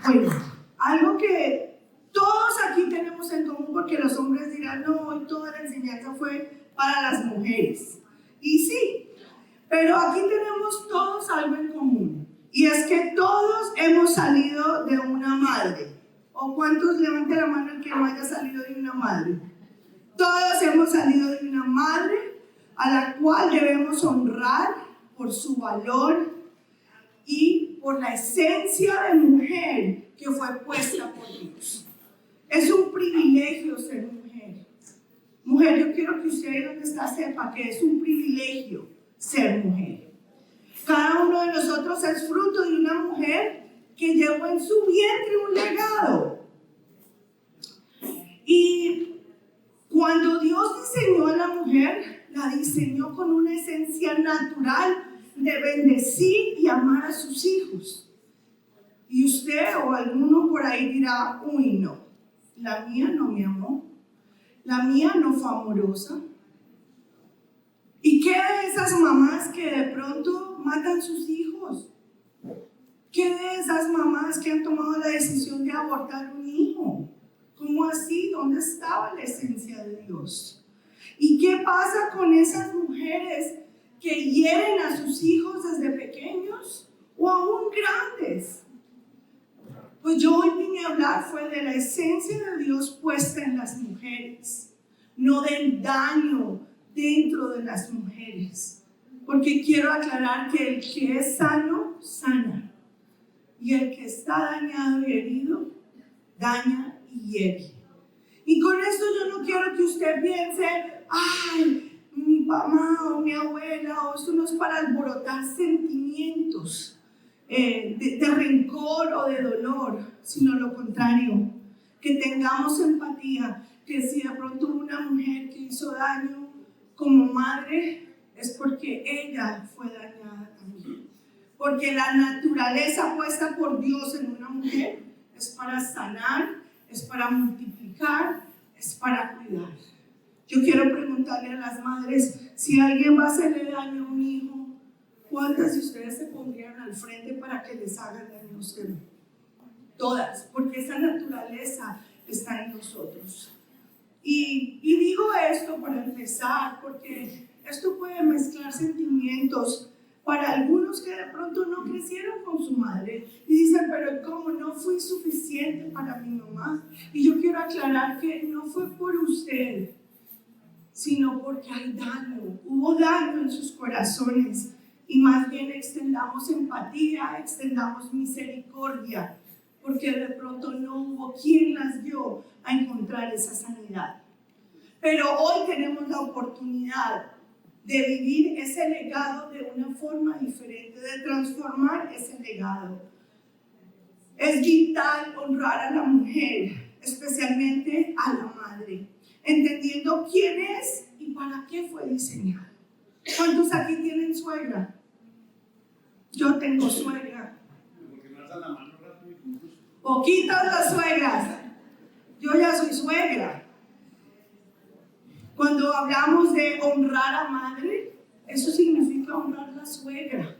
Bueno, algo que todos aquí tenemos en común, porque los hombres dirán, no, hoy toda la enseñanza fue para las mujeres. Y sí, pero aquí tenemos todos algo en común. Y es que todos hemos salido de una madre. ¿O cuántos levanten la mano el que no haya salido de una madre? Todos hemos salido de una madre a la cual debemos honrar por su valor y por la esencia de mujer que fue puesta por Dios. Es un privilegio ser mujer. Mujer, yo quiero que usted donde está sepa que es un privilegio ser mujer. Cada uno de nosotros es fruto de una mujer que llevó en su vientre un legado. Y cuando Dios diseñó a la mujer, la diseñó con una esencia natural de bendecir y amar a sus hijos. Y usted o alguno por ahí dirá, uy, no, la mía no me amó, la mía no fue amorosa. ¿Y qué de esas mamás que de pronto matan sus hijos? ¿Qué de esas mamás que han tomado la decisión de abortar un hijo? ¿Cómo así? ¿Dónde estaba la esencia de Dios? ¿Y qué pasa con esas mujeres que hieren a sus hijos desde pequeños o aún grandes? Pues yo hoy vine a hablar fue de la esencia de Dios puesta en las mujeres, no del daño dentro de las mujeres. Porque quiero aclarar que el que es sano, sana. Y el que está dañado y herido, daña y hiere. Y con esto yo no quiero que usted piense, ay, mi mamá o mi abuela, o esto no es para alborotar sentimientos de rencor o de dolor, sino lo contrario, que tengamos empatía, que si de pronto una mujer que hizo daño como madre, es porque ella fue dañada también. Porque la naturaleza puesta por Dios en una mujer es para sanar, es para multiplicar, es para cuidar. Yo quiero preguntarle a las madres, si alguien va a hacerle daño a un hijo, ¿cuántas de ustedes se pondrían al frente para que les hagan daño a usted? Todas, porque esa naturaleza está en nosotros. Y digo esto para empezar, porque esto puede mezclar sentimientos para algunos que de pronto no crecieron con su madre y dicen, pero ¿cómo no fui suficiente para mi mamá? Y yo quiero aclarar que no fue por usted, sino porque hay daño, hubo daño en sus corazones, y más bien extendamos empatía, extendamos misericordia, porque de pronto no hubo quien las dio a encontrar esa sanidad. Pero hoy tenemos la oportunidad de vivir ese legado de una forma diferente, de transformar ese legado. Es vital honrar a la mujer, especialmente a la madre, entendiendo quién es y para qué fue diseñada. ¿Cuántos aquí tienen suegra? Yo tengo suegra. Poquitas las suegras. Yo ya soy suegra. Cuando hablamos de honrar a madre, eso significa honrar a la suegra.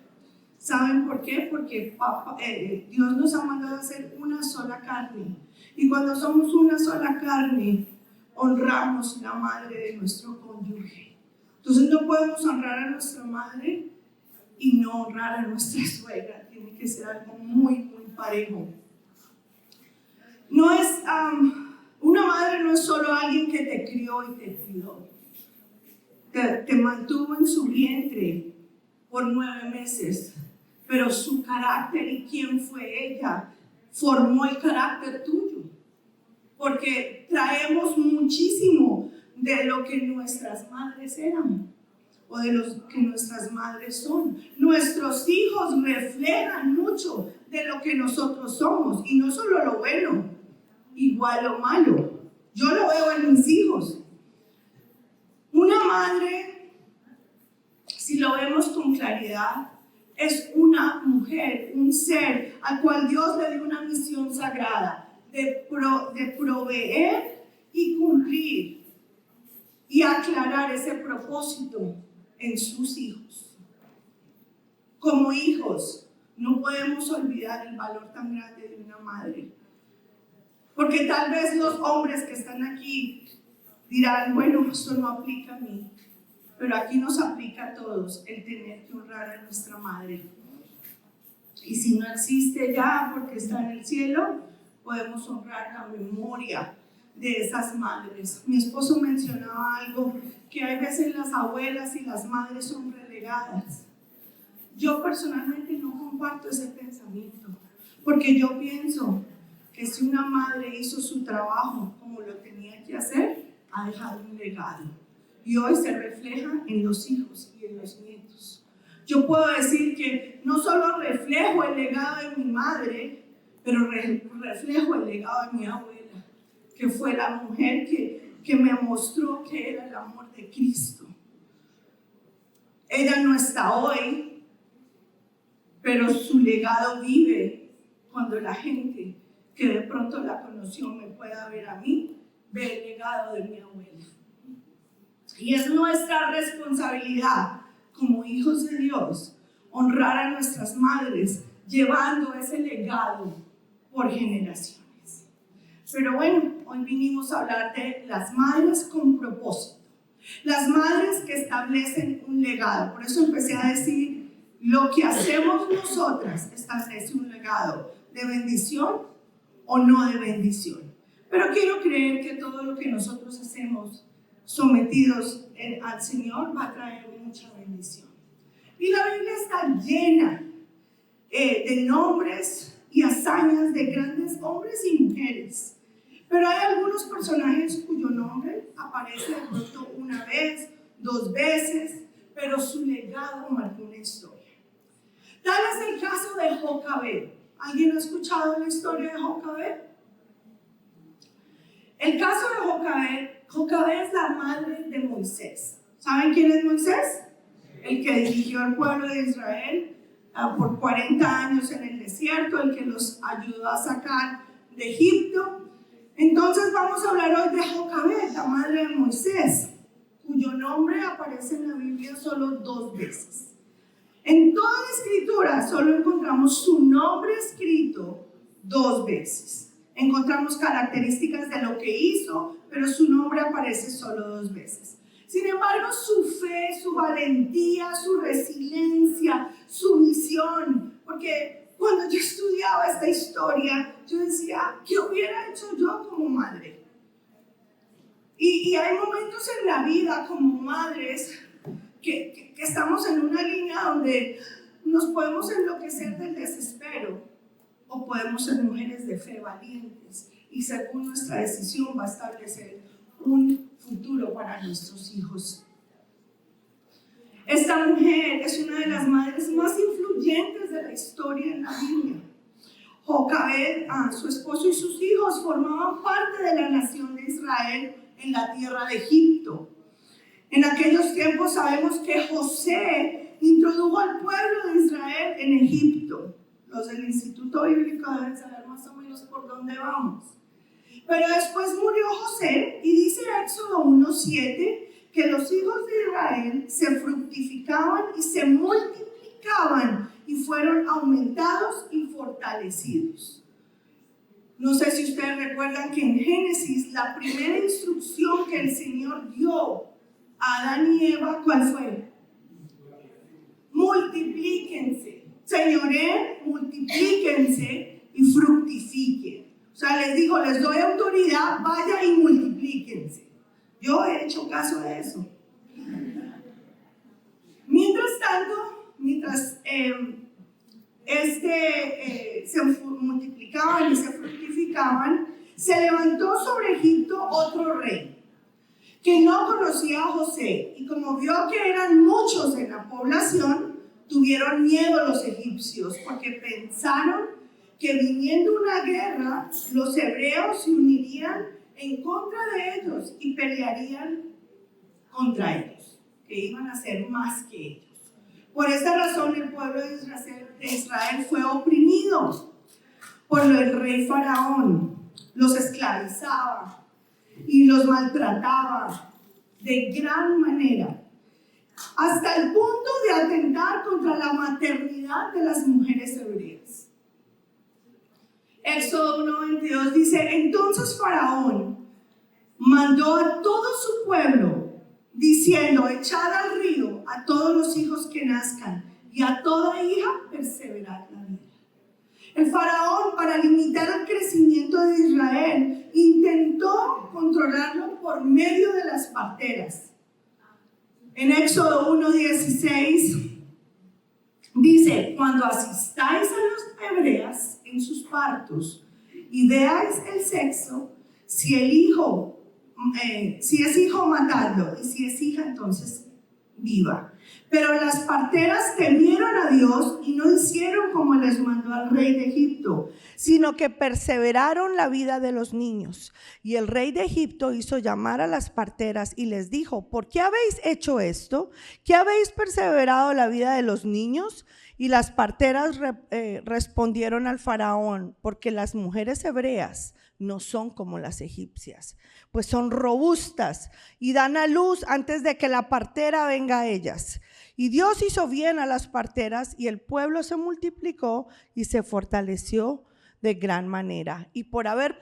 ¿Saben por qué? Porque Dios nos ha mandado a ser una sola carne. Y cuando somos una sola carne, honramos la madre de nuestro cónyuge. Entonces no podemos honrar a nuestra madre y no honrar a nuestra suegra. Tiene que ser algo muy, muy parejo. No es... una madre no es solo alguien que te crió y te cuidó. Te mantuvo en su vientre por 9 meses, pero su carácter y quién fue ella formó el carácter tuyo. Porque traemos muchísimo de lo que nuestras madres eran o de lo que nuestras madres son. Nuestros hijos reflejan mucho de lo que nosotros somos, y no solo lo bueno, igual lo malo. Yo lo veo en mis hijos. Una madre, si lo vemos con claridad, es una mujer, un ser al cual Dios le dio una misión sagrada de proveer y cumplir y aclarar ese propósito en sus hijos. Como hijos, no podemos olvidar el valor tan grande de una madre. Porque tal vez los hombres que están aquí dirán, bueno, esto no aplica a mí, pero aquí nos aplica a todos el tener que honrar a nuestra madre. Y si no existe ya porque está en el cielo, podemos honrar la memoria de esas madres. Mi esposo mencionaba algo, que hay veces las abuelas y las madres son relegadas. Yo personalmente no comparto ese pensamiento, porque yo pienso que si una madre hizo su trabajo como lo tenía que hacer, ha dejado un legado. Y hoy se refleja en los hijos y en los nietos. Yo puedo decir que no solo reflejo el legado de mi madre, pero reflejo el legado de mi abuela, que fue la mujer que me mostró que era el amor de Cristo. Ella no está hoy, pero su legado vive cuando la gente que de pronto la conoció me pueda ver a mí, ve el legado de mi abuela. Y es nuestra responsabilidad como hijos de Dios honrar a nuestras madres llevando ese legado por generaciones. Pero bueno, hoy vinimos a hablar de las madres con propósito, las madres que establecen un legado. Por eso empecé a decir, lo que hacemos nosotras establece un legado de bendición o no de bendición. Pero quiero creer que todo lo que nosotros hacemos sometidos al Señor va a traer mucha bendición. Y la Biblia está llena de nombres y hazañas de grandes hombres y mujeres. Pero hay algunos personajes cuyo nombre aparece de pronto una vez, dos veces, pero su legado marcó una historia. Tal es el caso de Jocabed. ¿Alguien ha escuchado la historia de Jocabed? El caso de Jocabed es la madre de Moisés. ¿Saben quién es Moisés? El que dirigió al pueblo de Israel por 40 años en el desierto, el que los ayudó a sacar de Egipto. Entonces vamos a hablar hoy de Jocabed, la madre de Moisés, cuyo nombre aparece en la Biblia solo 2 veces. En toda la escritura solo encontramos su nombre escrito 2 veces. Encontramos características de lo que hizo, pero su nombre aparece solo 2 veces. Sin embargo, su fe, su valentía, su resiliencia, su misión, porque cuando yo estudiaba esta historia, yo decía, ¿qué hubiera hecho yo como madre? Y hay momentos en la vida como madres que estamos en una línea donde nos podemos enloquecer del desespero o podemos ser mujeres de fe valientes y según nuestra decisión va a establecer un futuro para nuestros hijos. Esta mujer es una de las madres más influyentes de la historia en la Biblia. Jocabed, su esposo y sus hijos formaban parte de la nación de Israel en la tierra de Egipto. En aquellos tiempos sabemos que José introdujo al pueblo de Israel en Egipto. Los del Instituto Bíblico deben saber más o menos por dónde vamos. Pero después murió José y dice Éxodo 1:7 que los hijos de Israel se fructificaban y se multiplicaban y fueron aumentados y fortalecidos. No sé si ustedes recuerdan que en Génesis la primera instrucción que el Señor dio a Adán y Eva, ¿cuál fue? Multiplíquense, señoreen, multiplíquense y fructifiquen. O sea, les dijo, les doy autoridad, vaya y multiplíquense. Yo he hecho caso de eso. Mientras tanto, mientras se multiplicaban y se fructificaban, se levantó sobre Egipto otro rey que no conocía a José, y como vio que eran muchos en la población, tuvieron miedo los egipcios, porque pensaron que viniendo una guerra, los hebreos se unirían en contra de ellos y pelearían contra ellos, que iban a ser más que ellos. Por esta razón el pueblo de Israel fue oprimido por el rey Faraón, los esclavizaba y los maltrataba de gran manera. hasta el punto de atentar contra la maternidad de las mujeres hebreas. Éxodo 1:22 dice: entonces Faraón mandó a todo su pueblo diciendo: echad al río a todos los hijos que nazcan, y a toda hija perseverad la vida. El faraón, para limitar el crecimiento de Israel, intentó controlarlo por medio de las parteras. En Éxodo 1:16 dice: cuando asistáis a las hebreas en sus partos y veáis el sexo, si es hijo, matadlo, y si es hija, entonces viva. Pero las parteras temieron a Dios y no hicieron como les mandó al rey de Egipto, sino que perseveraron la vida de los niños. Y el rey de Egipto hizo llamar a las parteras y les dijo: ¿por qué habéis hecho esto? ¿Qué habéis perseverado la vida de los niños? Y las parteras respondieron al faraón: porque las mujeres hebreas no son como las egipcias, pues son robustas y dan a luz antes de que la partera venga a ellas. Y Dios hizo bien a las parteras, y el pueblo se multiplicó y se fortaleció de gran manera. Y por haber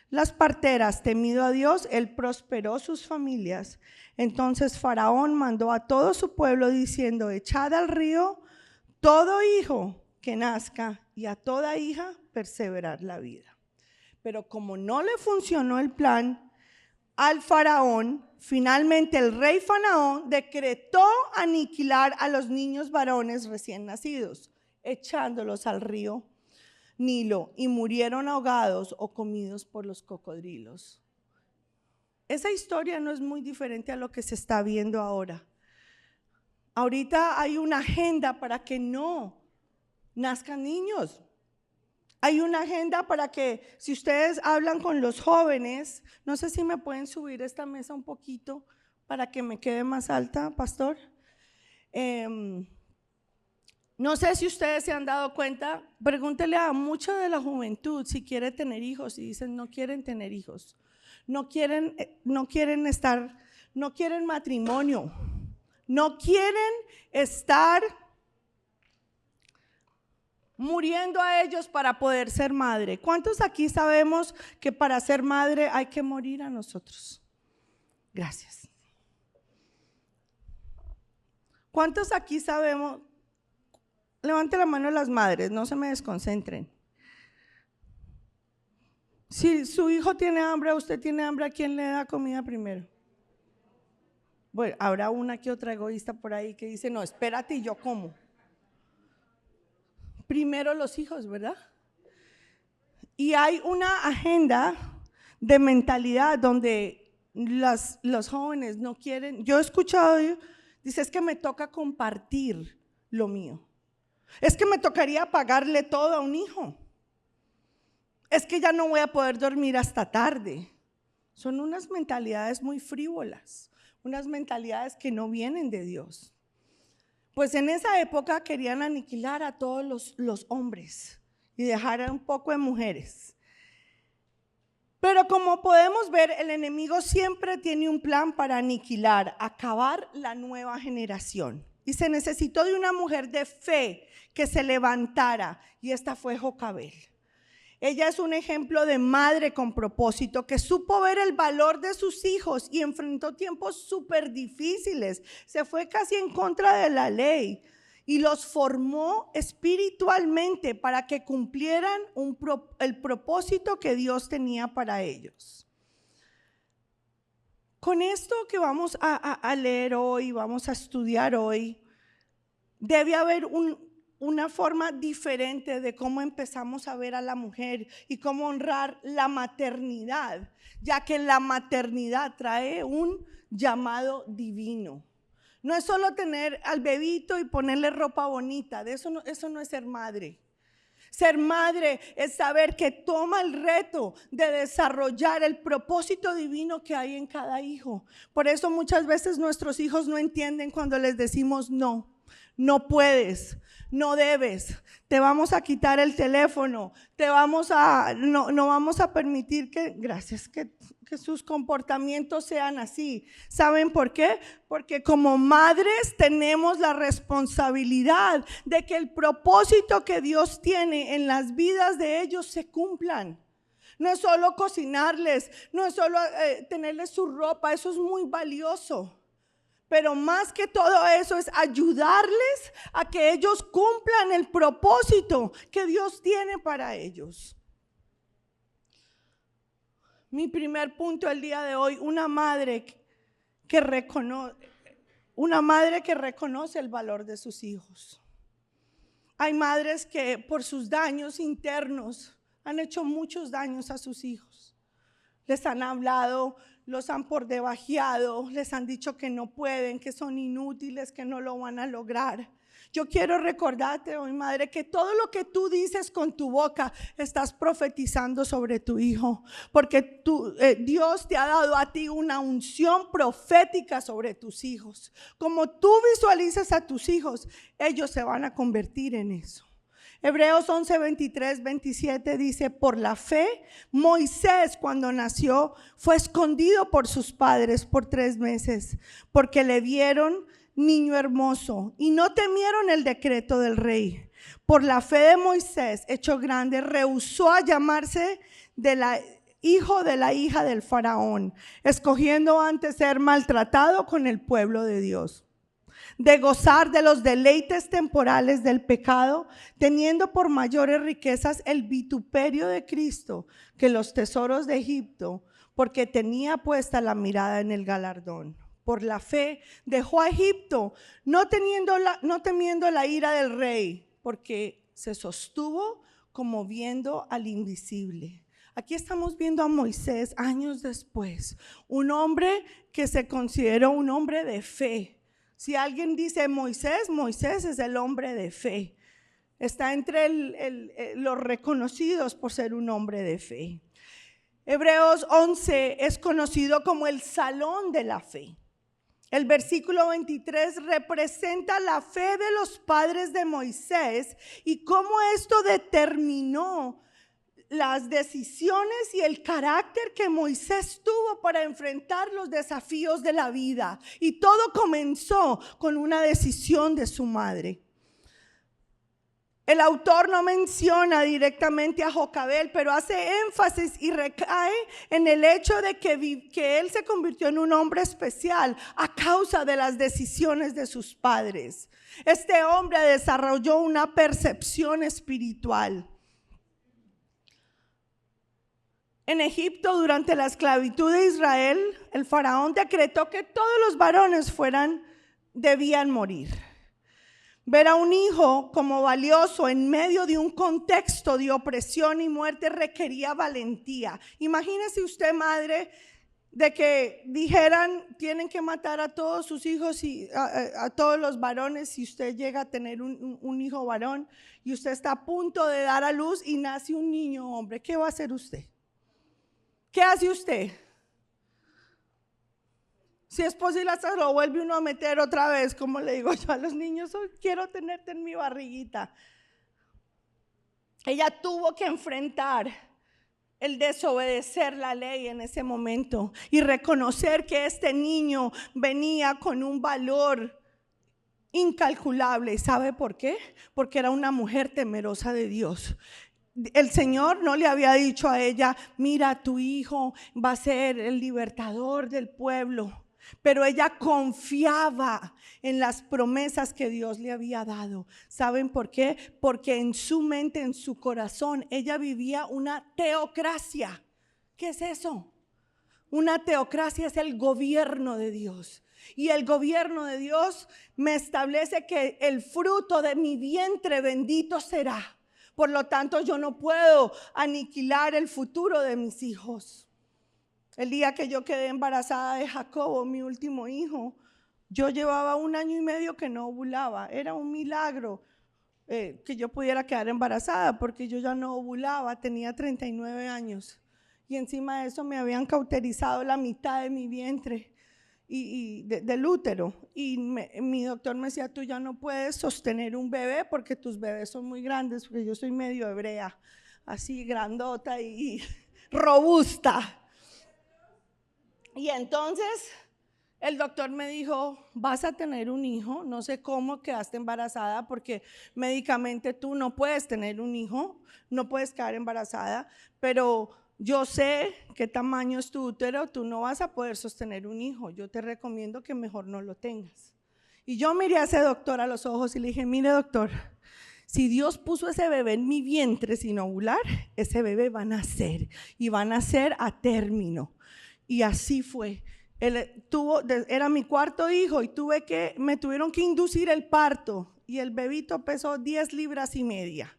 las parteras temido a Dios, Él prosperó sus familias. Entonces Faraón mandó a todo su pueblo diciendo: echad al río todo hijo que nazca, y a toda hija perseverar la vida. Pero como no le funcionó el plan al faraón, finalmente el rey Faraón decretó aniquilar a los niños varones recién nacidos, echándolos al río Nilo, y murieron ahogados o comidos por los cocodrilos. Esa historia no es muy diferente a lo que se está viendo ahora. Ahorita hay una agenda para que no nazcan niños. Hay una agenda para que, si ustedes hablan con los jóvenes, no sé si me pueden subir esta mesa un poquito para que me quede más alta, pastor. No sé si ustedes se han dado cuenta, pregúntele a mucha de la juventud si quiere tener hijos, y dicen no quieren tener hijos, no quieren matrimonio, no quieren estar muriendo a ellos para poder ser madre. ¿Cuántos aquí sabemos que para ser madre hay que morir a nosotros? Gracias. ¿Cuántos aquí sabemos? Levante la mano las madres, no se me desconcentren. Si su hijo tiene hambre, usted tiene hambre, ¿a quién le da comida primero? Bueno, habrá una que otra egoísta por ahí que dice: no, espérate y yo como. Primero los hijos, ¿verdad? Y hay una agenda de mentalidad donde los jóvenes no quieren. Yo he escuchado, dice: es que me toca compartir lo mío. Es que me tocaría pagarle todo a un hijo. Es que ya no voy a poder dormir hasta tarde. Son unas mentalidades muy frívolas, unas mentalidades que no vienen de Dios. Pues en esa época querían aniquilar a todos los hombres y dejar a un poco de mujeres. Pero como podemos ver, el enemigo siempre tiene un plan para aniquilar, acabar la nueva generación. Y se necesitó de una mujer de fe que se levantara, y esta fue Jocabed. Ella es un ejemplo de madre con propósito, que supo ver el valor de sus hijos y enfrentó tiempos súper difíciles. Se fue casi en contra de la ley y los formó espiritualmente para que cumplieran el propósito que Dios tenía para ellos. Con esto que vamos a leer hoy, vamos a estudiar hoy, debe haber una forma diferente de cómo empezamos a ver a la mujer y cómo honrar la maternidad, ya que la maternidad trae un llamado divino. No es solo tener al bebito y ponerle ropa bonita, eso no es ser madre. Ser madre es saber que toma el reto de desarrollar el propósito divino que hay en cada hijo. Por eso muchas veces nuestros hijos no entienden cuando les decimos no. No puedes, no debes, te vamos a quitar el teléfono, no vamos a permitir que, gracias, que que sus comportamientos sean así. ¿Saben por qué? Porque como madres tenemos la responsabilidad de que el propósito que Dios tiene en las vidas de ellos se cumplan. No es solo cocinarles, no es solo tenerles su ropa, eso es muy valioso. Pero más que todo eso es ayudarles a que ellos cumplan el propósito que Dios tiene para ellos. Mi primer punto el día de hoy, una madre que reconoce el valor de sus hijos. Hay madres que por sus daños internos han hecho muchos daños a sus hijos. Les han hablado, los han por debajeado, les han dicho que no pueden, que son inútiles, que no lo van a lograr. Yo quiero recordarte hoy, madre, que todo lo que tú dices con tu boca estás profetizando sobre tu hijo, porque Dios te ha dado a ti una unción profética sobre tus hijos. Como tú visualizas a tus hijos, ellos se van a convertir en eso. Hebreos 11, 23, 27 dice: por la fe, Moisés cuando nació fue escondido por sus padres por 3 meses, porque le vieron niño hermoso y no temieron el decreto del rey. Por la fe de Moisés, hecho grande, rehusó a llamarse hijo de la hija del faraón, escogiendo antes ser maltratado con el pueblo de Dios, de gozar de los deleites temporales del pecado, teniendo por mayores riquezas el vituperio de Cristo que los tesoros de Egipto, porque tenía puesta la mirada en el galardón. Por la fe dejó a Egipto, no temiendo la ira del rey, porque se sostuvo como viendo al invisible. Aquí estamos viendo a Moisés años después, un hombre que se consideró un hombre de fe. Si alguien dice Moisés, Moisés es el hombre de fe. Está entre los reconocidos por ser un hombre de fe. Hebreos 11 es conocido como el salón de la fe. El versículo 23 representa la fe de los padres de Moisés y cómo esto determinó las decisiones y el carácter que Moisés tuvo para enfrentar los desafíos de la vida. Y todo comenzó con una decisión de su madre. El autor no menciona directamente a Jocabed, pero hace énfasis y recae en el hecho de que él se convirtió en un hombre especial a causa de las decisiones de sus padres. Este hombre desarrolló una percepción espiritual. En Egipto, durante la esclavitud de Israel, el faraón decretó que todos los varones debían morir. Ver a un hijo como valioso en medio de un contexto de opresión y muerte requería valentía. Imagínese usted, madre, de que dijeran tienen que matar a todos sus hijos y a todos los varones si usted llega a tener un hijo varón y usted está a punto de dar a luz y nace un niño hombre. ¿Qué va a hacer usted? ¿Qué hace usted? Si es posible, hasta lo vuelve uno a meter otra vez, como le digo yo a los niños, hoy quiero tenerte en mi barriguita. Ella tuvo que enfrentar el desobedecer la ley en ese momento y reconocer que este niño venía con un valor incalculable. ¿Sabe por qué? Porque era una mujer temerosa de Dios. El Señor no le había dicho a ella, mira, tu hijo va a ser el libertador del pueblo. Pero ella confiaba en las promesas que Dios le había dado. ¿Saben por qué? Porque en su mente, en su corazón, ella vivía una teocracia. ¿Qué es eso? Una teocracia es el gobierno de Dios. Y el gobierno de Dios me establece que el fruto de mi vientre bendito será. Por lo tanto, yo no puedo aniquilar el futuro de mis hijos. El día que yo quedé embarazada de Jacobo, mi último hijo, yo llevaba 1 año y medio que no ovulaba. Era un milagro que yo pudiera quedar embarazada porque yo ya no ovulaba, tenía 39 años. Y encima de eso me habían cauterizado la mitad de mi vientre del útero. Y mi doctor me decía, tú ya no puedes sostener un bebé porque tus bebés son muy grandes, porque yo soy medio hebrea, así grandota y robusta. Y entonces el doctor me dijo, vas a tener un hijo, no sé cómo quedaste embarazada porque médicamente tú no puedes tener un hijo, no puedes quedar embarazada, pero yo sé qué tamaño es tu útero, tú no vas a poder sostener un hijo, yo te recomiendo que mejor no lo tengas. Y yo miré a ese doctor a los ojos y le dije, mire doctor, si Dios puso ese bebé en mi vientre sin ovular, ese bebé va a nacer y va a nacer a término. Y así fue. Era mi cuarto hijo y me tuvieron que inducir el parto y el bebito pesó 10 libras y media.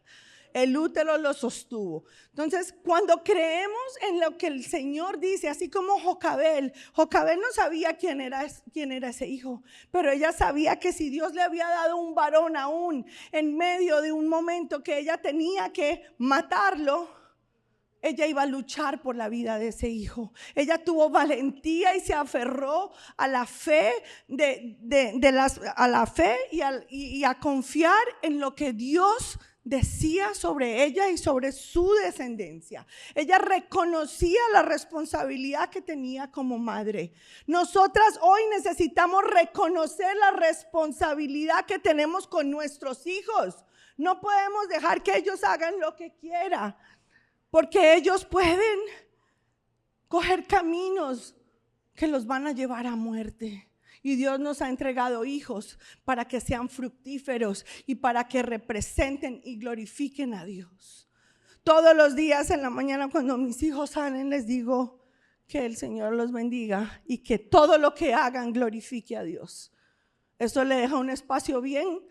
El útero lo sostuvo. Entonces, cuando creemos en lo que el Señor dice, así como Jocabed no sabía quién era ese hijo, pero ella sabía que si Dios le había dado un varón aún en medio de un momento que ella tenía que matarlo, ella iba a luchar por la vida de ese hijo. Ella tuvo valentía y se aferró a la fe, a la fe y a confiar en lo que Dios decía sobre ella y sobre su descendencia. Ella reconocía la responsabilidad que tenía como madre. Nosotras hoy necesitamos reconocer la responsabilidad que tenemos con nuestros hijos. No podemos dejar que ellos hagan lo que quieran, porque ellos pueden coger caminos que los van a llevar a muerte. Y Dios nos ha entregado hijos para que sean fructíferos y para que representen y glorifiquen a Dios. Todos los días en la mañana cuando mis hijos salen les digo que el Señor los bendiga y que todo lo que hagan glorifique a Dios. Eso le deja un espacio bien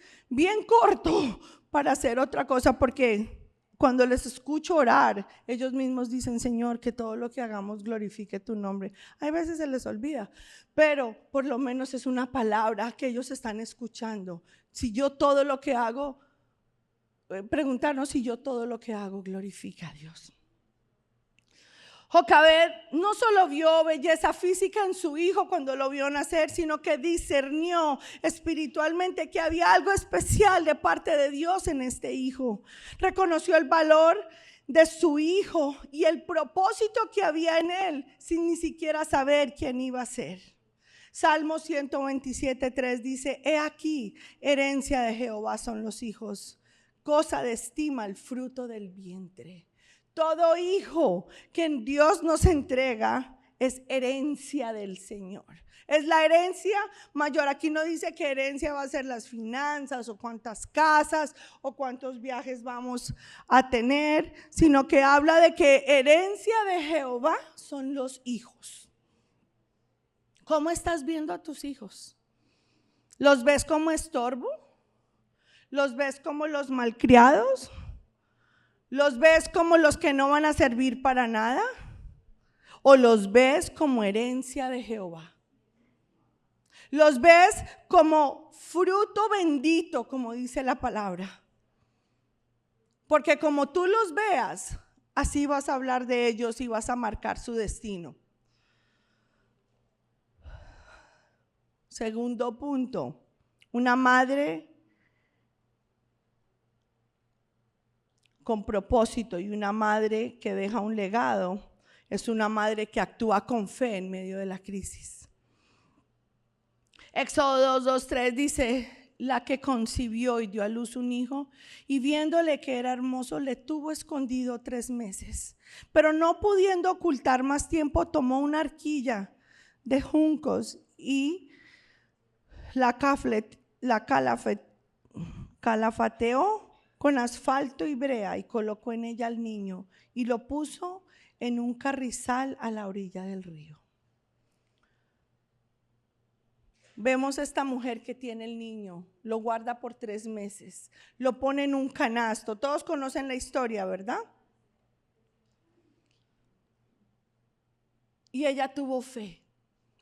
corto para hacer otra cosa, porque cuando les escucho orar, ellos mismos dicen, Señor, que todo lo que hagamos glorifique tu nombre. Hay veces se les olvida, pero por lo menos es una palabra que ellos están escuchando. Si yo todo lo que hago, preguntarnos si yo todo lo que hago glorifica a Dios. Jocabed no solo vio belleza física en su hijo cuando lo vio nacer, sino que discernió espiritualmente que había algo especial de parte de Dios en este hijo. Reconoció el valor de su hijo y el propósito que había en él sin ni siquiera saber quién iba a ser. Salmo 127:3 dice, he aquí, herencia de Jehová son los hijos, cosa de estima el fruto del vientre. Todo hijo que Dios nos entrega es herencia del Señor. Es la herencia mayor. Aquí no dice que herencia va a ser las finanzas o cuántas casas o cuántos viajes vamos a tener, sino que habla de que herencia de Jehová son los hijos. ¿Cómo estás viendo a tus hijos? ¿Los ves como estorbo? ¿Los ves como los malcriados? ¿Los ves como los que no van a servir para nada? ¿O los ves como herencia de Jehová? ¿Los ves como fruto bendito, como dice la palabra? Porque como tú los veas, así vas a hablar de ellos y vas a marcar su destino. Segundo punto, una madre con propósito y una madre que deja un legado es una madre que actúa con fe en medio de la crisis. Éxodo 2:3 dice, la que concibió y dio a luz un hijo y viéndole que era hermoso le tuvo escondido 3 meses, pero no pudiendo ocultar más tiempo tomó una arquilla de juncos y la calafateó con asfalto y brea y colocó en ella al niño y lo puso en un carrizal a la orilla del río. Vemos a esta mujer que tiene el niño, lo guarda por 3 meses, lo pone en un canasto. Todos conocen la historia, ¿verdad? Y ella tuvo fe.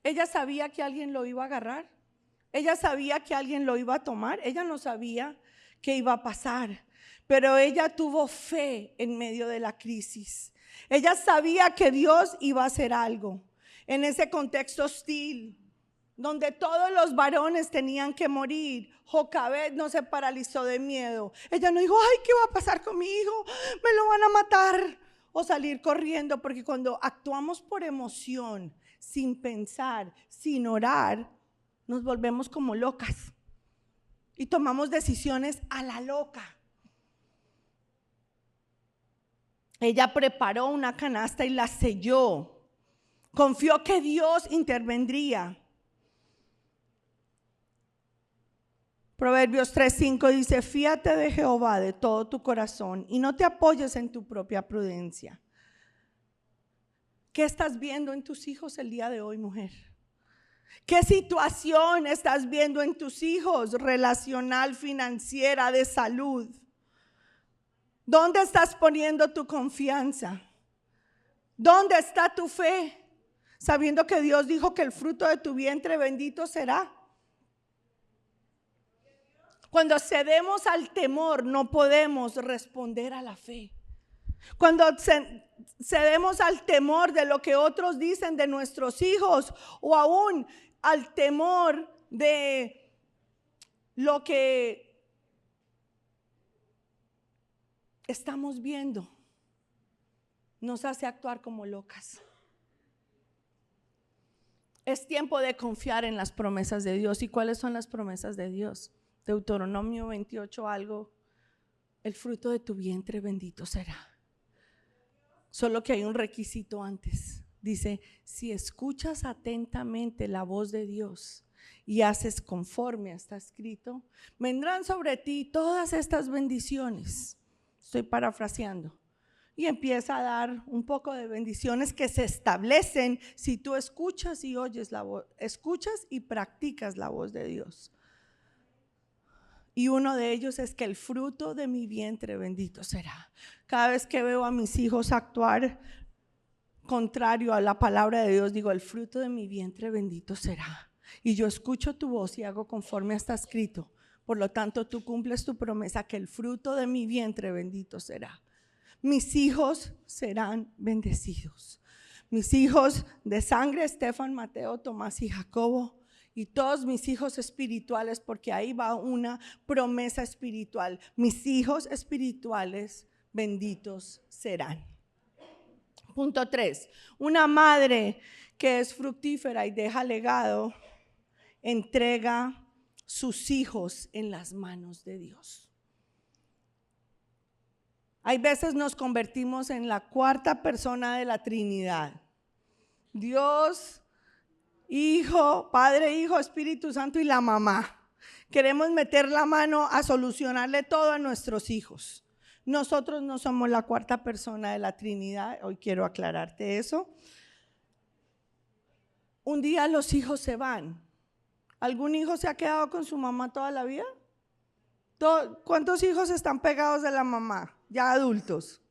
Ella sabía que alguien lo iba a agarrar. Ella sabía que alguien lo iba a tomar. Ella no sabía qué iba a pasar, pero ella tuvo fe en medio de la crisis. Ella sabía que Dios iba a hacer algo en ese contexto hostil, donde todos los varones tenían que morir. Jocabed no se paralizó de miedo. Ella no dijo, ay, ¿qué va a pasar con mi hijo? Me lo van a matar. O salir corriendo, porque cuando actuamos por emoción, sin pensar, sin orar, nos volvemos como locas y tomamos decisiones a la loca. Ella preparó una canasta y la selló. Confió que Dios intervendría. Proverbios 3:5 dice: fíate de Jehová de todo tu corazón y no te apoyes en tu propia prudencia. ¿Qué estás viendo en tus hijos el día de hoy, mujer? ¿Qué situación estás viendo en tus hijos? Relacional, financiera, de salud. ¿Dónde estás poniendo tu confianza? ¿Dónde está tu fe? Sabiendo que Dios dijo que el fruto de tu vientre bendito será. Cuando cedemos al temor, no podemos responder a la fe. Cuando cedemos al temor de lo que otros dicen de nuestros hijos, o aún al temor de lo que estamos viendo, nos hace actuar como locas. Es tiempo de confiar en las promesas de Dios. ¿Y cuáles son las promesas de Dios? Deuteronomio 28 algo: el fruto de tu vientre bendito será. Solo que hay un requisito antes. Dice: si escuchas atentamente la voz de Dios y haces conforme está escrito, vendrán sobre ti todas estas bendiciones. Estoy parafraseando. Y empieza a dar un poco de bendiciones que se establecen si tú escuchas y oyes la voz, escuchas y practicas la voz de Dios. Y uno de ellos es que el fruto de mi vientre bendito será. Cada vez que veo a mis hijos actuar contrario a la palabra de Dios, digo: el fruto de mi vientre bendito será. Y yo escucho tu voz y hago conforme está escrito. Por lo tanto, tú cumples tu promesa, que el fruto de mi vientre bendito será. Mis hijos serán bendecidos. Mis hijos de sangre, Estefan, Mateo, Tomás y Jacobo, y todos mis hijos espirituales, porque ahí va una promesa espiritual. Mis hijos espirituales benditos serán. Punto 3. Una madre que es fructífera y deja legado, entrega sus hijos en las manos de Dios. Hay veces nos convertimos en la cuarta persona de la Trinidad. Dios, Hijo, Padre, Hijo, Espíritu Santo y la mamá. Queremos meter la mano a solucionarle todo a nuestros hijos. Nosotros no somos la cuarta persona de la Trinidad. Hoy quiero aclararte eso. Un día los hijos se van. ¿Algún hijo se ha quedado con su mamá toda la vida? ¿Cuántos hijos están pegados de la mamá, ya adultos?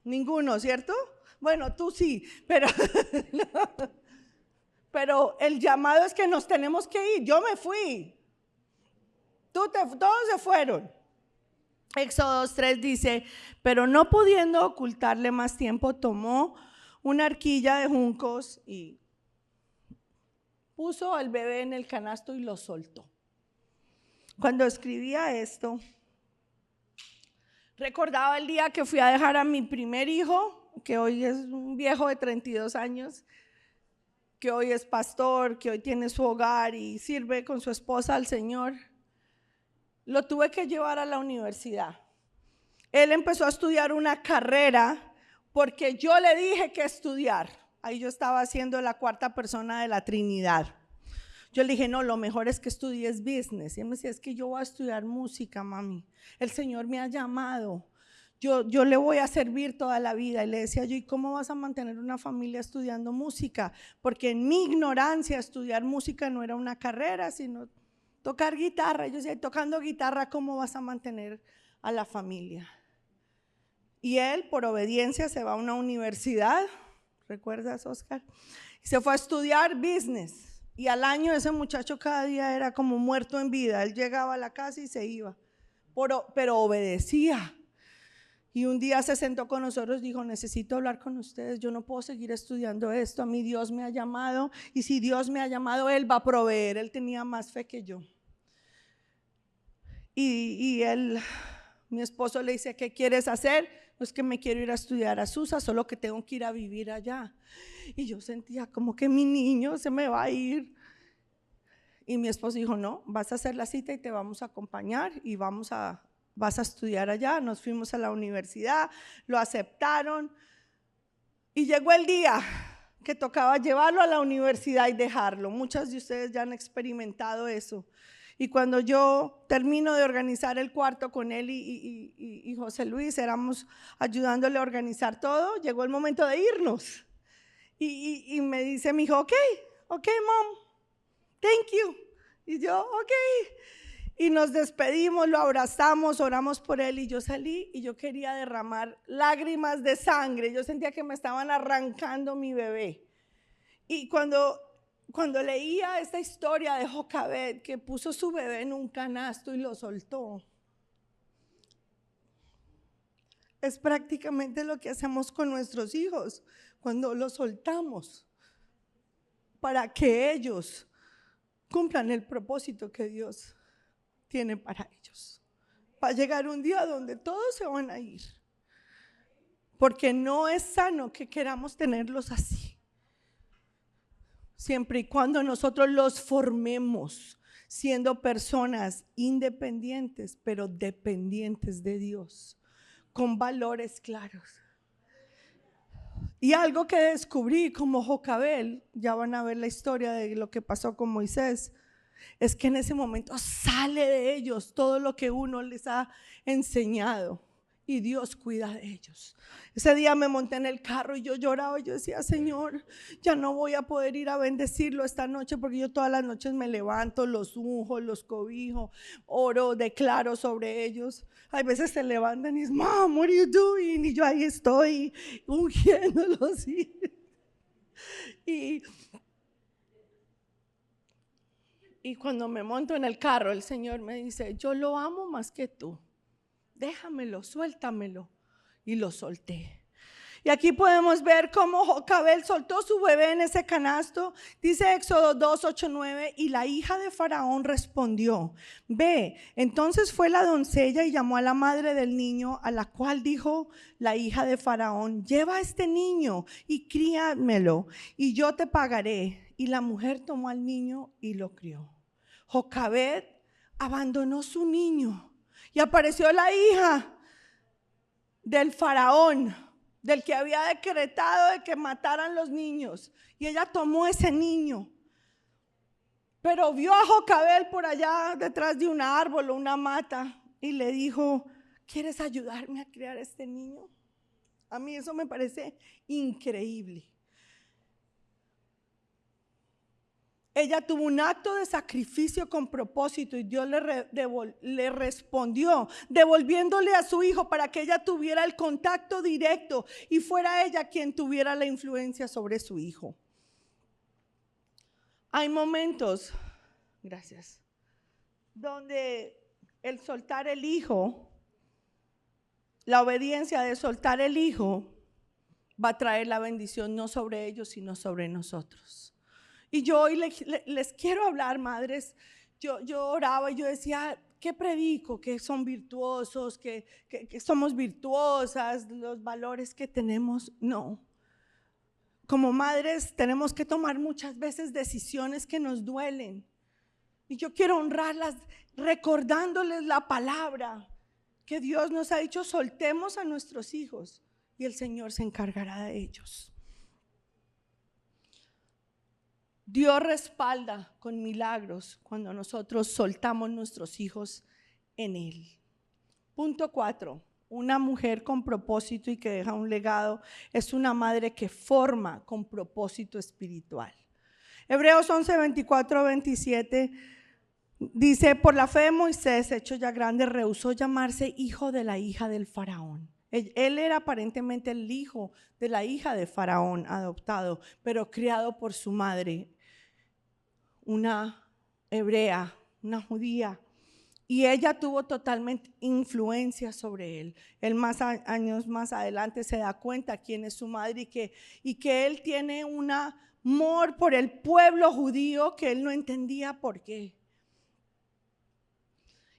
Ninguno, ¿cierto? Bueno, tú sí, pero el llamado es que nos tenemos que ir. Yo me fui, todos se fueron. Éxodo 2:3 dice: pero no pudiendo ocultarle más tiempo, tomó una arquilla de juncos y puso al bebé en el canasto y lo soltó. Cuando escribía esto, recordaba el día que fui a dejar a mi primer hijo, que hoy es un viejo de 32 años, que hoy es pastor, que hoy tiene su hogar y sirve con su esposa al Señor. Lo tuve que llevar a la universidad. Él empezó a estudiar una carrera porque yo le dije que estudiar. Ahí yo estaba siendo la cuarta persona de la Trinidad. Yo le dije: no, lo mejor es que estudies business. Y él me decía: es que yo voy a estudiar música, mami. El Señor me ha llamado. Yo le voy a servir toda la vida. Y le decía yo: ¿y cómo vas a mantener una familia estudiando música? Porque en mi ignorancia estudiar música no era una carrera, sino tocar guitarra. Yo decía: tocando guitarra, ¿cómo vas a mantener a la familia? Y él, por obediencia, se va a una universidad. ¿Recuerdas, Oscar? Y se fue a estudiar business. Y al año ese muchacho cada día era como muerto en vida. Él llegaba a la casa y se iba, pero obedecía. Y un día se sentó con nosotros y dijo: necesito hablar con ustedes, yo no puedo seguir estudiando esto, a mí Dios me ha llamado, y si Dios me ha llamado, Él va a proveer. Él tenía más fe que yo. Y él, mi esposo, le dice: ¿qué quieres hacer? es que me quiero ir a estudiar a Susa, solo que tengo que ir a vivir allá. Y yo sentía como que mi niño se me va a ir. Y mi esposo dijo, no, vas a hacer la cita y te vamos a acompañar y vas a estudiar allá. Nos fuimos a la universidad, lo aceptaron y llegó el día que tocaba llevarlo a la universidad y dejarlo. Muchas de ustedes ya han experimentado eso. Y cuando yo termino de organizar el cuarto con él y José Luis, éramos ayudándole a organizar todo, llegó el momento de irnos. Y me dice mi hijo, ok, mom, thank you. Y yo, ok. Y nos despedimos, lo abrazamos, oramos por él y yo salí y yo quería derramar lágrimas de sangre. Yo sentía que me estaban arrancando mi bebé. Y cuando leía esta historia de Jocabed, que puso su bebé en un canasto y lo soltó, es prácticamente lo que hacemos con nuestros hijos cuando los soltamos para que ellos cumplan el propósito que Dios tiene para ellos. Va a llegar un día donde todos se van a ir, porque no es sano que queramos tenerlos así. Siempre y cuando nosotros los formemos siendo personas independientes, pero dependientes de Dios, con valores claros. Y algo que descubrí como Jocabed, ya van a ver la historia de lo que pasó con Moisés, es que en ese momento sale de ellos todo lo que uno les ha enseñado y Dios cuida de ellos. Ese día me monté en el carro y yo lloraba y yo decía, Señor, ya no voy a poder ir a bendecirlo esta noche, porque yo todas las noches me levanto, los unjo, los cobijo, oro, declaro sobre ellos. Hay veces se levantan y dicen, Mom, what are you doing? Y yo ahí estoy ungiéndolos. Y cuando me monto en el carro, el Señor me dice, yo lo amo más que tú. Déjamelo, suéltamelo. Y lo solté. Y aquí podemos ver cómo Jocabed soltó su bebé en ese canasto. Dice Éxodo 2, 8, 9, y la hija de Faraón respondió, ve. Entonces fue la doncella y llamó a la madre del niño, a la cual dijo la hija de Faraón, lleva a este niño y críamelo y yo te pagaré. Y la mujer tomó al niño y lo crió. Jocabed abandonó su niño. Y apareció la hija del faraón, del que había decretado de que mataran los niños. Y ella tomó ese niño. Pero vio a Jocabed por allá detrás de un árbol o una mata y le dijo, ¿quieres ayudarme a criar a este niño? A mí eso me parece increíble. Ella tuvo un acto de sacrificio con propósito y Dios le respondió, devolviéndole a su hijo para que ella tuviera el contacto directo y fuera ella quien tuviera la influencia sobre su hijo. Hay momentos, gracias, donde el soltar el hijo, la obediencia de soltar el hijo va a traer la bendición no sobre ellos, sino sobre nosotros. Y yo hoy les quiero hablar, madres. Yo oraba y yo decía, ¿qué predico? Que son virtuosos, que somos virtuosas, los valores que tenemos. No. Como madres tenemos que tomar muchas veces decisiones que nos duelen. Y yo quiero honrarlas recordándoles la palabra que Dios nos ha dicho, soltemos a nuestros hijos y el Señor se encargará de ellos. Dios respalda con milagros cuando nosotros soltamos nuestros hijos en Él. Punto 4. Una mujer con propósito y que deja un legado es una madre que forma con propósito espiritual. Hebreos 11, 24, 27 dice, por la fe de Moisés, hecho ya grande, rehusó llamarse hijo de la hija del faraón. Él era aparentemente el hijo de la hija de Faraón adoptado, pero criado por su madre, una hebrea, una judía. Y ella tuvo totalmente influencia sobre él. Él años más adelante se da cuenta quién es su madre y que él tiene un amor por el pueblo judío que él no entendía por qué.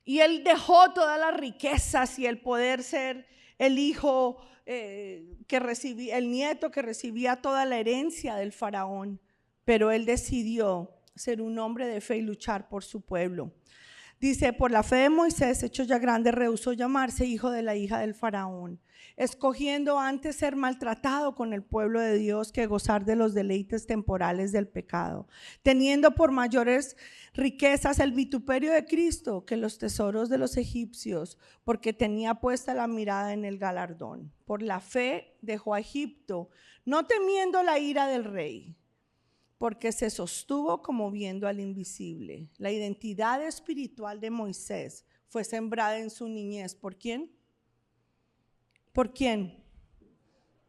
Y él dejó todas las riquezas y el poder ser el hijo que recibía, el nieto que recibía toda la herencia del faraón, pero él decidió ser un hombre de fe y luchar por su pueblo. Dice, por la fe de Moisés, hecho ya grande, rehusó llamarse hijo de la hija del faraón, escogiendo antes ser maltratado con el pueblo de Dios que gozar de los deleites temporales del pecado, teniendo por mayores riquezas el vituperio de Cristo que los tesoros de los egipcios, porque tenía puesta la mirada en el galardón. Por la fe dejó a Egipto, no temiendo la ira del rey, porque se sostuvo como viendo al invisible. La identidad espiritual de Moisés fue sembrada en su niñez. ¿Por quién? ¿Por quién?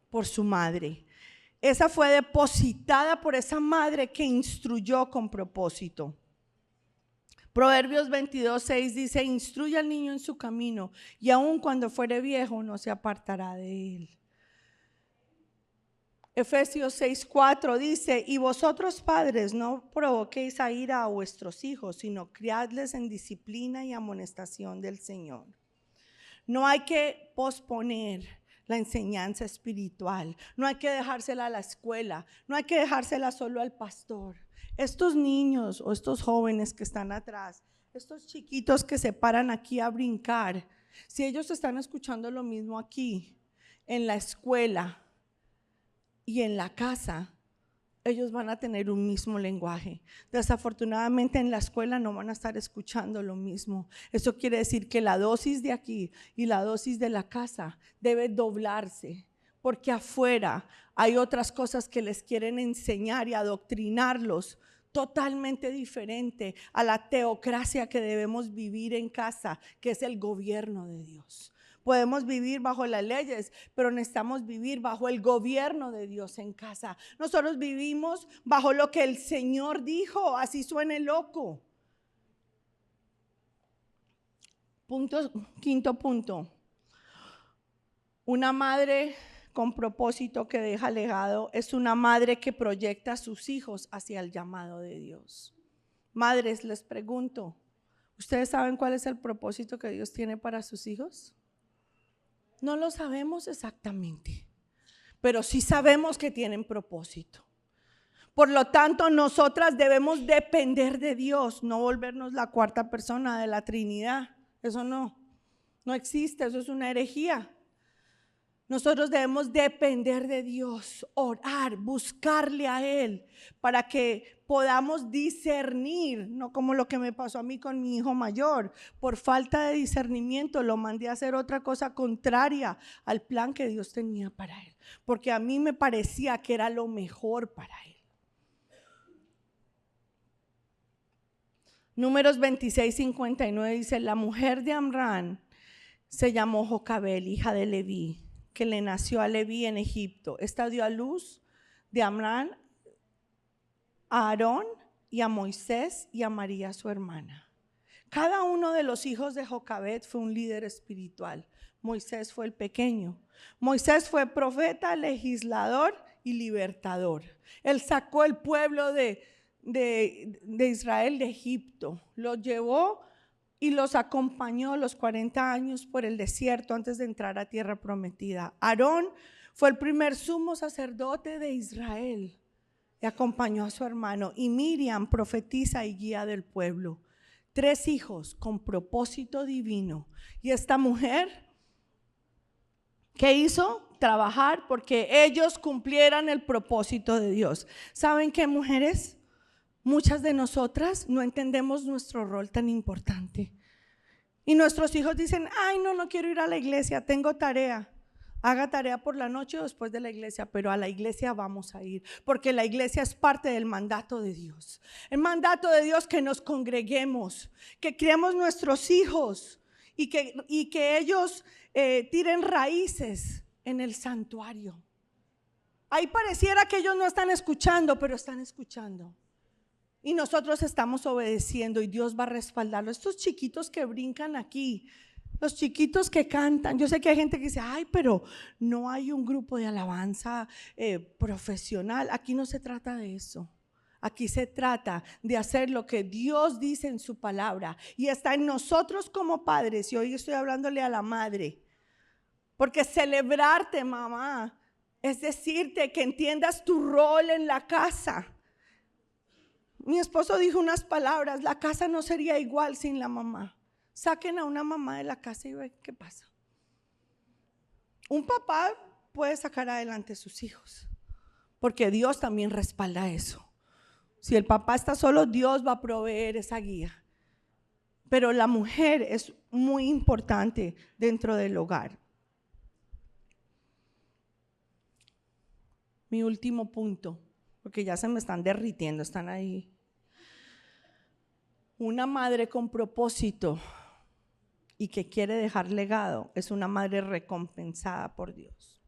Por su madre. Esa fue depositada por esa madre que instruyó con propósito. Proverbios 22:6 dice, instruye al niño en su camino y aun cuando fuere viejo no se apartará de él. Efesios 6:4 dice, y vosotros padres no provoquéis a ira a vuestros hijos, sino criadles en disciplina y amonestación del Señor. No hay que posponer la enseñanza espiritual, no hay que dejársela a la escuela, no hay que dejársela solo al pastor. Estos niños o estos jóvenes que están atrás, estos chiquitos que se paran aquí a brincar, si ellos están escuchando lo mismo aquí, en la escuela y en la casa, ellos van a tener un mismo lenguaje. Desafortunadamente en la escuela no van a estar escuchando lo mismo. Eso quiere decir que la dosis de aquí y la dosis de la casa debe doblarse, porque afuera hay otras cosas que les quieren enseñar y adoctrinarlos totalmente diferente a la teocracia que debemos vivir en casa, que es el gobierno de Dios. Podemos vivir bajo las leyes, pero necesitamos vivir bajo el gobierno de Dios en casa. Nosotros vivimos bajo lo que el Señor dijo, así suene loco. Quinto punto. Una madre con propósito que deja legado es una madre que proyecta a sus hijos hacia el llamado de Dios. Madres, les pregunto, ¿ustedes saben cuál es el propósito que Dios tiene para sus hijos? No lo sabemos exactamente, pero sí sabemos que tienen propósito. Por lo tanto, nosotras debemos depender de Dios, no volvernos la cuarta persona de la Trinidad. Eso no existe, eso es una herejía. Nosotros debemos depender de Dios, orar, buscarle a Él para que podamos discernir, no como lo que me pasó a mí con mi hijo mayor. Por falta de discernimiento lo mandé a hacer otra cosa contraria al plan que Dios tenía para él, porque a mí me parecía que era lo mejor para él. Números 26:59 dice, la mujer de Amram se llamó Jocabed, hija de Leví, que le nació a Leví en Egipto. Esta dio a luz de Amram a Aarón y a Moisés y a María su hermana. Cada uno de los hijos de Jocabed fue un líder espiritual. Moisés fue el pequeño. Moisés fue profeta, legislador y libertador. Él sacó el pueblo de Israel de Egipto, los llevó y los acompañó los 40 años por el desierto antes de entrar a tierra prometida. Aarón fue el primer sumo sacerdote de Israel y acompañó a su hermano. Y Miriam, profetisa y guía del pueblo. 3 hijos con propósito divino. Y esta mujer, ¿qué hizo? Trabajar porque ellos cumplieran el propósito de Dios. ¿Saben qué, mujeres? Muchas de nosotras no entendemos nuestro rol tan importante. Y nuestros hijos dicen, ay, no quiero ir a la iglesia, tengo tarea. Haga tarea por la noche o después de la iglesia, pero a la iglesia vamos a ir, porque la iglesia es parte del mandato de Dios. El mandato de Dios que nos congreguemos, que criemos nuestros hijos y que ellos tiren raíces en el santuario. Ahí pareciera que ellos no están escuchando, pero están escuchando. Y nosotros estamos obedeciendo y Dios va a respaldarlo. Estos chiquitos que brincan aquí, los chiquitos que cantan. Yo sé que hay gente que dice, ay, pero no hay un grupo de alabanza profesional. Aquí no se trata de eso. Aquí se trata de hacer lo que Dios dice en su palabra. Y está en nosotros como padres, y hoy estoy hablándole a la madre, Porque celebrarte, mamá, es decirte que entiendas tu rol en la casa. Mi esposo dijo unas palabras: la casa no sería igual sin la mamá. Saquen a una mamá de la casa y ve qué pasa. Un papá puede sacar adelante a sus hijos, porque Dios también respalda eso. Si el papá está solo, Dios va a proveer esa guía. Pero la mujer es muy importante dentro del hogar. Mi último punto, porque ya se me están derritiendo, están ahí. Una madre con propósito y que quiere dejar legado es una madre recompensada por Dios.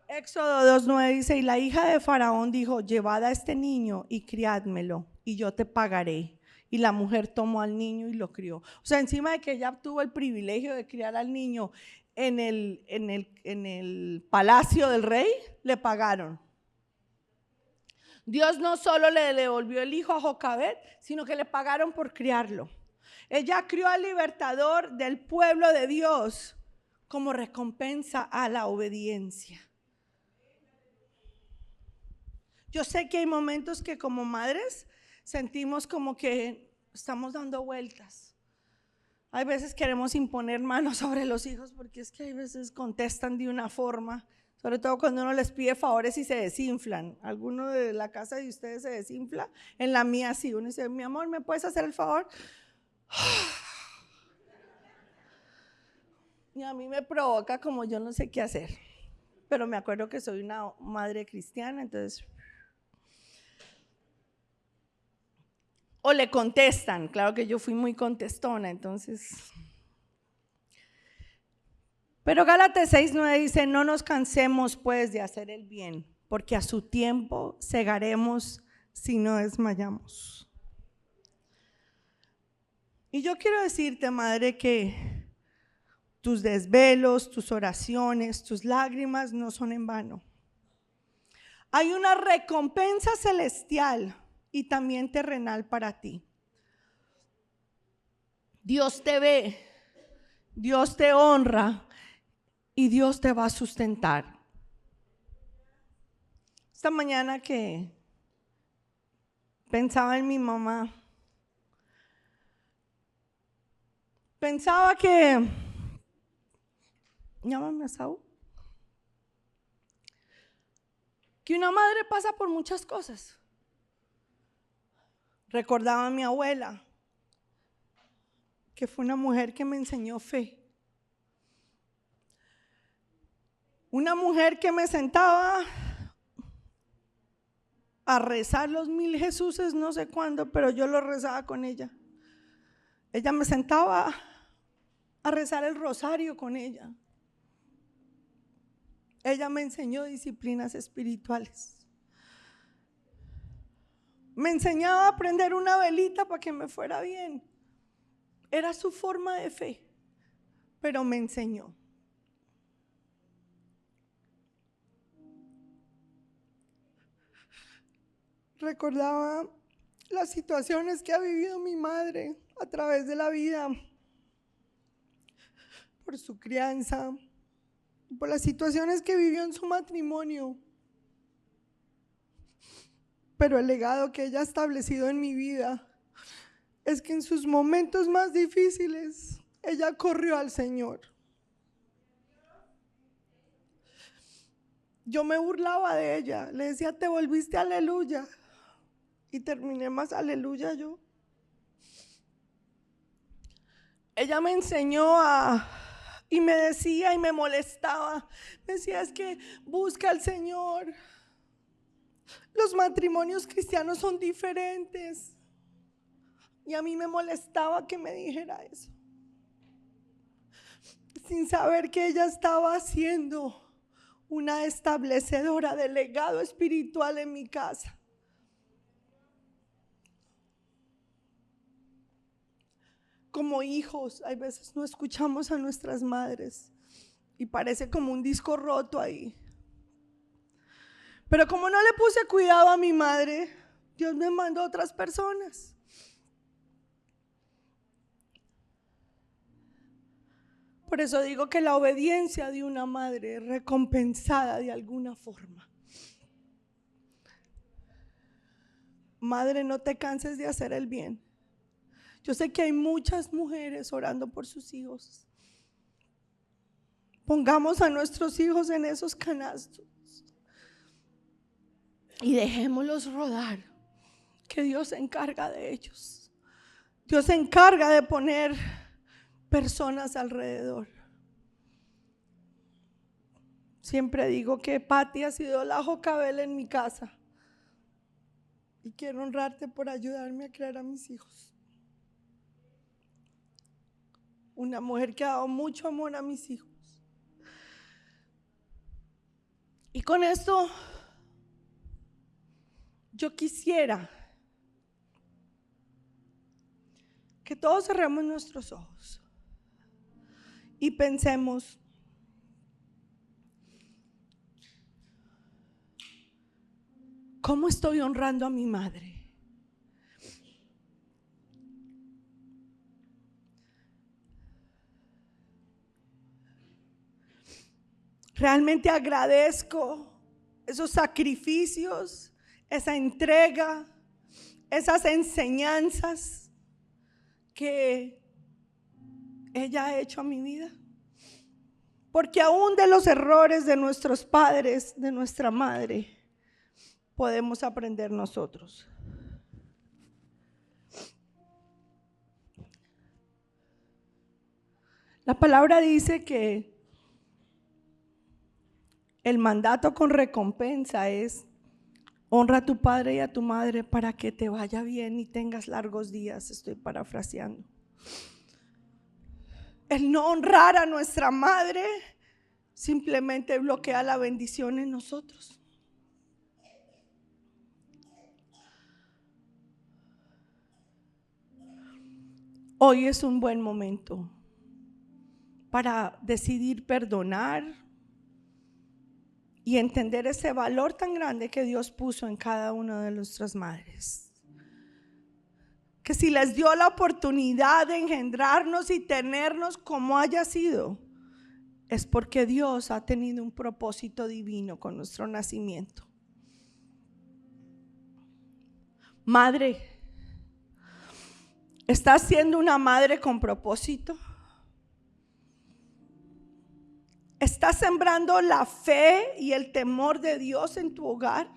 Éxodo 2:9 dice: y la hija de Faraón dijo: llevad a este niño y criádmelo, y yo te pagaré. Y la mujer tomó al niño y lo crió. O sea, encima de que ella tuvo el privilegio de criar al niño en el palacio del rey, le pagaron. Dios no solo le devolvió el hijo a Jocabed, sino que le pagaron por criarlo. Ella crió al libertador del pueblo de Dios como recompensa a la obediencia. Yo sé que hay momentos que como madres sentimos como que estamos dando vueltas. Hay veces queremos imponer manos sobre los hijos porque es que hay veces contestan de una forma, sobre todo cuando uno les pide favores y se desinflan. ¿Alguno de la casa de ustedes se desinfla? En la mía sí. Uno dice: mi amor, ¿me puedes hacer el favor? Y a mí me provoca como yo no sé qué hacer. Pero me acuerdo que soy una madre cristiana, entonces... O le contestan, claro que yo fui muy contestona, entonces. Pero Gálatas 6:9 dice: no nos cansemos pues de hacer el bien, porque a su tiempo segaremos si no desmayamos. Y yo quiero decirte, madre, que tus desvelos, tus oraciones, tus lágrimas no son en vano. Hay una recompensa celestial y también terrenal para ti. Dios te ve, Dios te honra y Dios te va a sustentar. Esta mañana que pensaba en mi mamá, pensaba que, llámame a Saúl, que una madre pasa por muchas cosas. Recordaba a mi abuela, que fue una mujer que me enseñó fe. Una mujer que me sentaba a rezar los 1000 Jesuses, no sé cuándo, pero yo lo rezaba con ella. Ella me sentaba a rezar el rosario con ella. Ella me enseñó disciplinas espirituales. Me enseñaba a prender una velita para que me fuera bien. Era su forma de fe, pero me enseñó. Recordaba las situaciones que ha vivido mi madre a través de la vida, por su crianza, por las situaciones que vivió en su matrimonio. Pero el legado que ella ha establecido en mi vida es que en sus momentos más difíciles ella corrió al Señor. Yo me burlaba de ella, le decía: te volviste aleluya, y terminé más aleluya yo. Ella me enseñó y me decía y me molestaba, me decía: es que busca al Señor, los matrimonios cristianos son diferentes. Y a mí me molestaba que me dijera eso, sin saber que ella estaba haciendo una establecedora de legado espiritual en mi casa. Como hijos, hay veces no escuchamos a nuestras madres y parece como un disco roto ahí. Pero como no le puse cuidado a mi madre, Dios me mandó a otras personas. Por eso digo que la obediencia de una madre es recompensada de alguna forma. Madre, no te canses de hacer el bien. Yo sé que hay muchas mujeres orando por sus hijos. Pongamos a nuestros hijos en esos canastos y dejémoslos rodar, que Dios se encarga de ellos. Dios se encarga de poner personas alrededor. Siempre digo que Patti ha sido la jocabel en mi casa y quiero honrarte por ayudarme a criar a mis hijos. Una mujer que ha dado mucho amor a mis hijos. Y con esto yo quisiera que todos cerremos nuestros ojos y pensemos: ¿cómo estoy honrando a mi madre? Realmente agradezco esos sacrificios, esa entrega, esas enseñanzas que ella ha hecho a mi vida. Porque aún de los errores de nuestros padres, de nuestra madre, podemos aprender nosotros. La palabra dice que el mandato con recompensa es: honra a tu padre y a tu madre para que te vaya bien y tengas largos días. Estoy parafraseando. El no honrar a nuestra madre simplemente bloquea la bendición en nosotros. Hoy es un buen momento para decidir perdonar y entender ese valor tan grande que Dios puso en cada una de nuestras madres. Que si les dio la oportunidad de engendrarnos y tenernos como haya sido, es porque Dios ha tenido un propósito divino con nuestro nacimiento. Madre, ¿estás siendo una madre con propósito? ¿Estás sembrando la fe y el temor de Dios en tu hogar?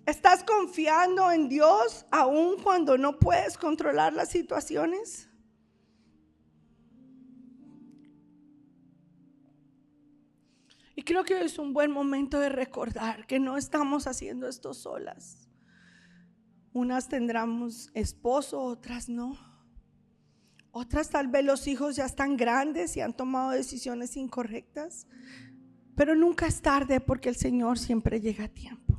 ¿Estás confiando en Dios aun cuando no puedes controlar las situaciones? Y creo que es un buen momento de recordar que no estamos haciendo esto solas. Unas tendremos esposo, otras no. Otras tal vez los hijos ya están grandes y han tomado decisiones incorrectas. Pero nunca es tarde, porque el Señor siempre llega a tiempo.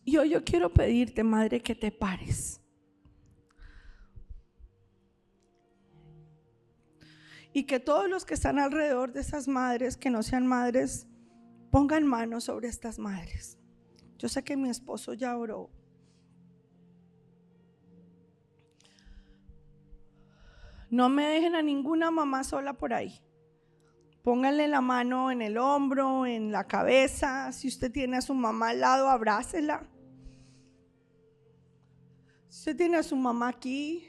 Y hoy yo quiero pedirte, madre, que te pares. Y que todos los que están alrededor de esas madres, que no sean madres, pongan manos sobre estas madres. Yo sé que mi esposo ya oró. No me dejen a ninguna mamá sola por ahí. Pónganle la mano en el hombro, en la cabeza. Si usted tiene a su mamá al lado, abrácela. Si usted tiene a su mamá aquí,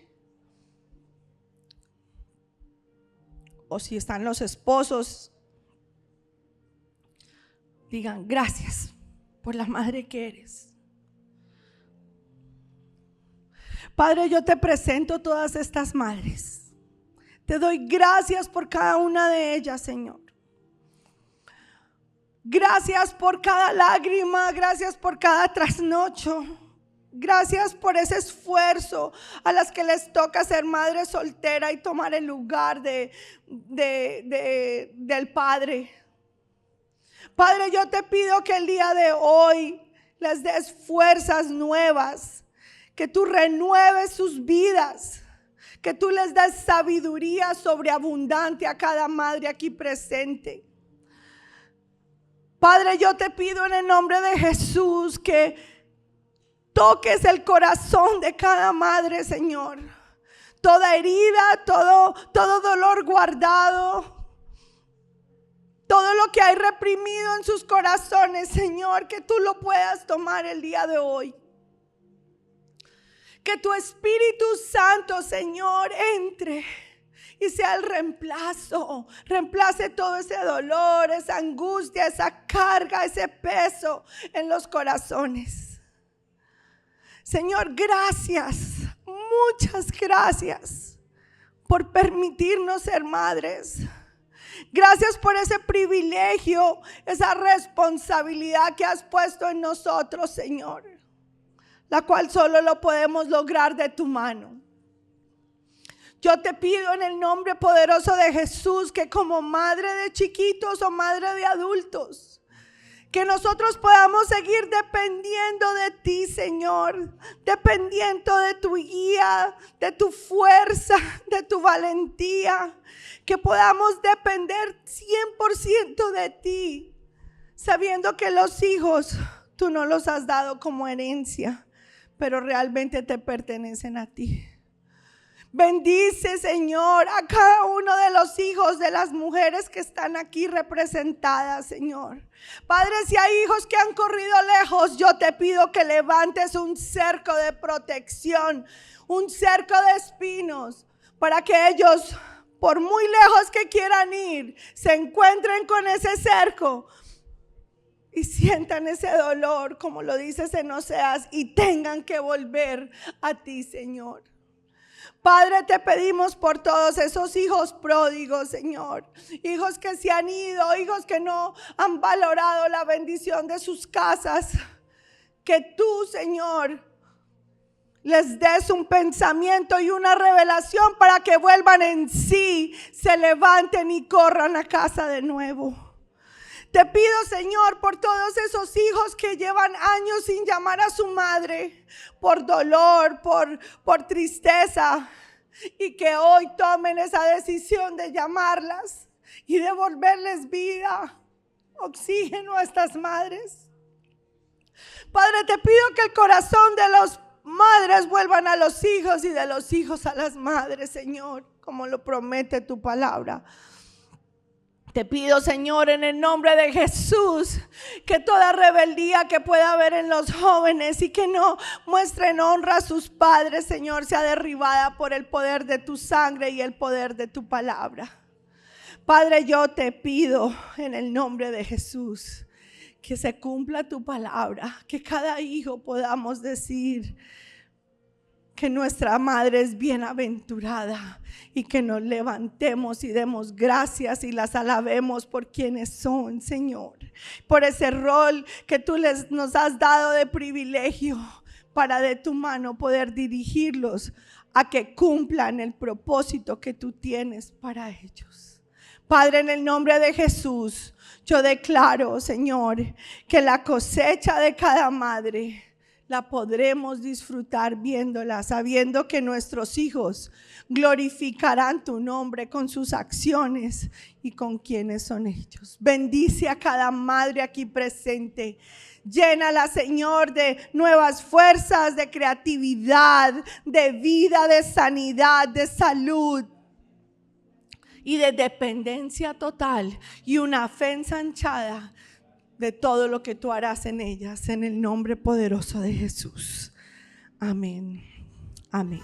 o si están los esposos, digan: gracias por la madre que eres. Padre, yo te presento todas estas madres. Te doy gracias por cada una de ellas, Señor. Gracias por cada lágrima, gracias por cada trasnocho. Gracias por ese esfuerzo a las que les toca ser madre soltera y tomar el lugar del padre. Padre, yo te pido que el día de hoy les des fuerzas nuevas, que tú renueves sus vidas, que tú les des sabiduría sobreabundante a cada madre aquí presente. Padre, yo te pido en el nombre de Jesús que toques el corazón de cada madre, Señor. Toda herida, todo dolor guardado, todo lo que hay reprimido en sus corazones, Señor, que tú lo puedas tomar el día de hoy. Que tu Espíritu Santo, Señor, entre y sea el reemplazo. Reemplace todo ese dolor, esa angustia, esa carga, ese peso en los corazones. Señor, gracias, muchas gracias por permitirnos ser madres. Gracias por ese privilegio, esa responsabilidad que has puesto en nosotros, Señor, la cual solo lo podemos lograr de tu mano. Yo te pido en el nombre poderoso de Jesús que como madre de chiquitos o madre de adultos, que nosotros podamos seguir dependiendo de ti, Señor, dependiendo de tu guía, de tu fuerza, de tu valentía, que podamos depender 100% de ti, sabiendo que los hijos tú no los has dado como herencia, pero realmente te pertenecen a ti. Bendice, Señor, a cada uno de los hijos de las mujeres que están aquí representadas, Señor. Padre, si hay hijos que han corrido lejos, yo te pido que levantes un cerco de protección, un cerco de espinos, para que ellos, por muy lejos que quieran ir, se encuentren con ese cerco y sientan ese dolor, como lo dices en Oseas, y tengan que volver a ti, Señor. Padre, te pedimos por todos esos hijos pródigos, Señor. Hijos que se han ido, hijos que no han valorado la bendición de sus casas. Que tú, Señor, les des un pensamiento y una revelación para que vuelvan en sí, se levanten y corran a casa de nuevo. Te pido, Señor, por todos esos hijos que llevan años sin llamar a su madre, por dolor, por tristeza, y que hoy tomen esa decisión de llamarlas y devolverles vida, oxígeno a estas madres. Padre, te pido que el corazón de las madres vuelvan a los hijos y de los hijos a las madres, Señor, como lo promete tu palabra. Te pido, Señor, en el nombre de Jesús, que toda rebeldía que pueda haber en los jóvenes y que no muestren honra a sus padres, Señor, sea derribada por el poder de tu sangre y el poder de tu palabra. Padre, yo te pido en el nombre de Jesús que se cumpla tu palabra, que cada hijo podamos decir que nuestra madre es bienaventurada y que nos levantemos y demos gracias y las alabemos por quienes son, Señor, por ese rol que tú nos has dado de privilegio para de tu mano poder dirigirlos a que cumplan el propósito que tú tienes para ellos. Padre, en el nombre de Jesús, yo declaro, Señor, que la cosecha de cada madre la podremos disfrutar viéndola, sabiendo que nuestros hijos glorificarán tu nombre con sus acciones y con quienes son ellos. Bendice a cada madre aquí presente. Llénala, Señor, de nuevas fuerzas, de creatividad, de vida, de sanidad, de salud y de dependencia total y una fe ensanchada de todo lo que tú harás en ellas, en el nombre poderoso de Jesús. Amén. Amén.